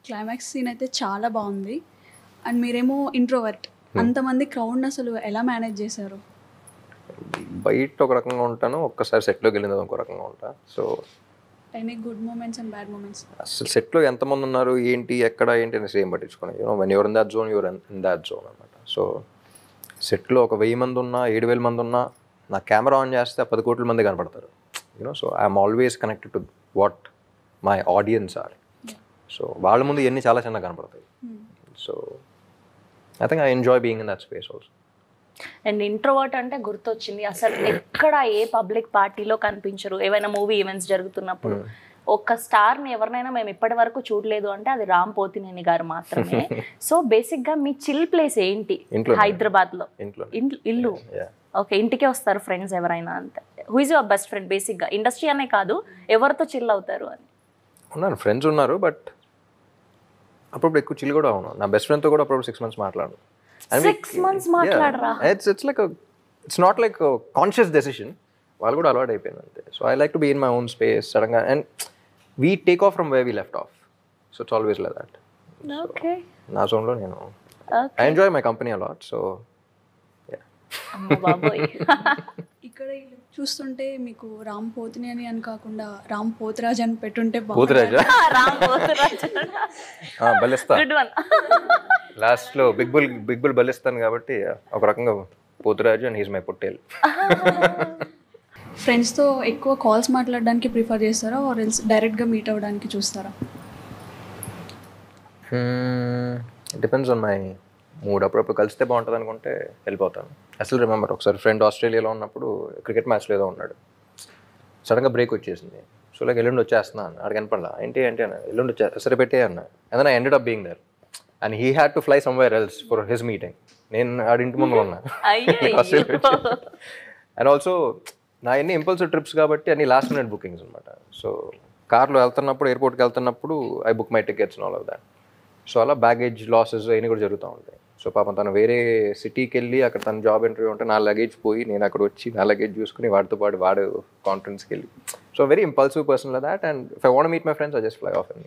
Climax scene అయితే చాలా బాగుంది. అండ్ మీరేమో ఇంట్రోవర్ట్. అంతమంది క్రౌడ్ని అసలు ఎలా మేనేజ్ చేశారు? బయట ఒక రకంగా ఉంటాను, ఒక్కసారి సెట్లోకి వెళ్ళిన ఒక రకంగా ఉంటా. So any good moments and bad moments? అసలు సెట్లో ఎంతమంది ఉన్నారు, ఏంటి, ఎక్కడ, ఏంటి అనేసి ఏం పట్టించుకోండి. When you're in that zone, you're in that zone అనమాట. సో సెట్లో ఒక 1000 మంది ఉన్నా, 7000 మంది ఉన్నా, నా కెమెరా ఆన్ చేస్తే 10 కోట్ల మంది కనపడతారు. So I'm always connected to what my audience are. So వాళ్ళ ముందు ఇవన్నీ చాలా చిన్నగా కనపడతాయి. So I think I enjoy being in that space also. And introvert అంటే గుర్తొచ్చింది, అసలు ఎక్కడ ఏ పబ్లిక్ పార్టీలో కనిపించరు. ఏవైనా మూవీ ఈవెంట్స్ జరుగుతున్నప్పుడు ఒక్క స్టార్ని ఎవరినైనా మేము ఇప్పటి వరకు చూడలేదు అంటే అది రామ్ పోతినేని గారు మాత్రమే. సో బేసిక్గా మీ చిల్ ప్లేస్ ఏంటి హైదరాబాద్లో? ఇల్లు. ఓకే, ఇంటికే వస్తారు ఫ్రెండ్స్ ఎవరైనా? అంతే. Who is your best friend? బేసిక్గా ఇండస్ట్రీ అనే కాదు, ఎవరితో చిల్ అవుతారు అని? ఉన్నాను, ఫ్రెండ్స్ ఉన్నారు, బట్ అప్పుడప్పుడు ఎక్కువ చిల్ కూడా ఉన్నాను. నా బెస్ట్ ఫ్రెండ్తో కూడా అప్పుడప్పుడు 6 months మాట్లాడు. 6 months మాట్లాడరా? It's not like conscious decision. వాళ్ళు కూడా అలవాటు అయిపోయింది అంతే. So I like to be in my own space సడన్గా, and we take off from where we left off. So it's always like that. Okay, నా జోన్లో నేను I enjoy my company a lot. So ఇక్కడ చూస్తుంటే మీకు రామ్ పోతినేని అని కాకుండా రామ్ పోతురాజ్ అని పెట్టుంటే పోతురాజా బాగుంది. బలిస్తా లాస్ట్లో బిగ్ బుల్ బలిస్తాను కాబట్టి ఒక రకంగా Poturaju and he's my Pottel. ఫ్రెండ్స్తో ఎక్కువ కాల్స్ మాట్లాడడానికి ప్రిఫర్ చేస్తారా, ఆర్ ఎల్స్ డైరెక్ట్గా మీట్ అవ్వడానికి చూస్తారా? Depends on my mood. అప్పుడప్పుడు కలిస్తే బాగుంటుంది అనుకుంటే వెళ్ళిపోతాను. అసలు రిమెంబర్ ఒకసారి ఫ్రెండ్ ఆస్ట్రేలియాలో ఉన్నప్పుడు క్రికెట్ మ్యాచ్లో ఏదో ఉన్నాడు, సడన్గా బ్రేక్ వచ్చేసింది. సో లైక్ ఎల్లుండి వచ్చేస్తున్నా అన్న. అక్కడ కనపడలా, ఏంటి అన్న, ఎల్లుండి సరే పెట్టే అన్న. And then I ended up being there and he had to fly somewhere else for his meeting. నేను ఆడింటి ముందు ఉన్నా అండ్ ఆల్సో నా ఎన్ని ఇంపల్సివ్ ట్రిప్స్ కాబట్టి అన్ని లాస్ట్ మినిట్ బుకింగ్స్ అనమాట. సో కార్లో వెళ్తున్నప్పుడు, ఎయిర్పోర్ట్కి వెళ్తున్నప్పుడు I book my tickets and all of that. So అలా బ్యాగేజ్ లాసెస్ అవన్నీ కూడా జరుగుతూ ఉంటాయి. సో పాపం తను వేరే సిటీకి వెళ్ళి అక్కడ తన జాబ్ ఇంటర్వ్యూ ఉంటే నా లగేజ్ పోయి నేను అక్కడ వచ్చి నా లగేజ్ చూసుకుని వాడితో పాటు వాడు కాన్ఫరెన్స్కి వెళ్ళి. So very impulsive person like that. And if I want meet my friends I just fly of and